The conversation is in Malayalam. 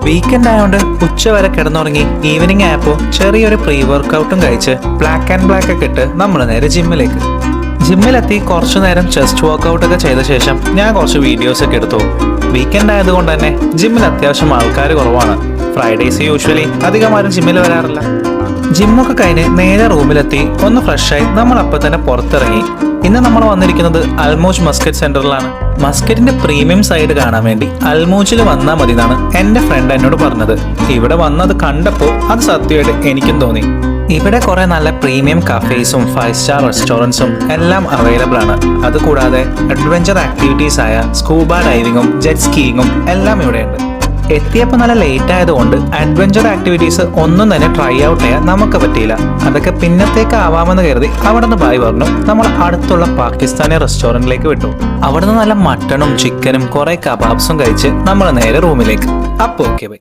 വീക്കെൻഡ് ആയതുകൊണ്ട് ഉച്ചവരെ കിടന്നുറങ്ങി ഈവനിങ് ആയപ്പോൾ ചെറിയൊരു പ്രീ വർക്കൗട്ടും കഴിച്ച് ബ്ലാക്ക് ആൻഡ് ബ്ലാക്ക് ഒക്കെ ഇട്ട് നമ്മൾ നേരെ ജിമ്മിലേക്ക്. ജിമ്മിലെത്തി കുറച്ചു നേരം ചെസ്റ്റ് വർക്കൗട്ട് ഒക്കെ ചെയ്ത ശേഷം ഞാൻ കുറച്ച് വീഡിയോസ് ഒക്കെ എടുത്തു. വീക്കെൻഡ് ആയതുകൊണ്ട് തന്നെ ജിമ്മിൽ അത്യാവശ്യം ആൾക്കാർ കുറവാണ്. ഫ്രൈഡേസ് യൂഷ്വലി അധികം ആരും ജിമ്മിൽ വരാറില്ല. ജിമ്മൊക്കെ കഴിഞ്ഞ് നേരെ റൂമിലെത്തി ഒന്ന് ഫ്രഷായി നമ്മൾ അപ്പം തന്നെ പുറത്തിറങ്ങി. ഇന്ന് നമ്മൾ വന്നിരിക്കുന്നത് അൽമോജ് മസ്കറ്റ് സെന്ററിലാണ്. മസ്കറ്റിന്റെ പ്രീമിയം സൈഡ് കാണാൻ വേണ്ടി അൽമോജിൽ വന്നാൽ മതി എന്നാണ് എന്റെ ഫ്രണ്ട് എന്നോട് പറഞ്ഞത്. ഇവിടെ വന്നത് കണ്ടപ്പോൾ അത് സത്യമായിട്ട് എനിക്കും തോന്നി. ഇവിടെ കുറെ നല്ല പ്രീമിയം കഫേസും 5 സ്റ്റാർ റെസ്റ്റോറൻറ്റ്സും എല്ലാം അവൈലബിൾ ആണ്. അതുകൂടാതെ അഡ്വഞ്ചർ ആക്ടിവിറ്റീസ് ആയ സ്കൂബ ഡൈവിങ്ങും ജെറ്റ് സ്കീയിങ്ങും എല്ലാം ഇവിടെയുണ്ട്. എത്തിയപ്പോൾ നല്ല ലേറ്റ് ആയതുകൊണ്ട് അഡ്വഞ്ചർ ആക്ടിവിറ്റീസ് ഒന്നും തന്നെ ട്രൈ ഔട്ട് ചെയ്യാൻ നമുക്ക് പറ്റിയില്ല. അതൊക്കെ പിന്നത്തേക്ക് ആവാമെന്ന് കരുതി അവിടെ നിന്ന് ബായ് പറഞ്ഞു നമ്മൾ അടുത്തുള്ള പാകിസ്ഥാനി റെസ്റ്റോറൻറ്റിലേക്ക് വിട്ടു. അവിടെ നിന്ന് നല്ല മട്ടണും ചിക്കനും കുറെ കബാബ്സും കഴിച്ച് നമ്മൾ നേരെ റൂമിലേക്ക്. അപ്പോൾ ഓക്കെ ബൈ.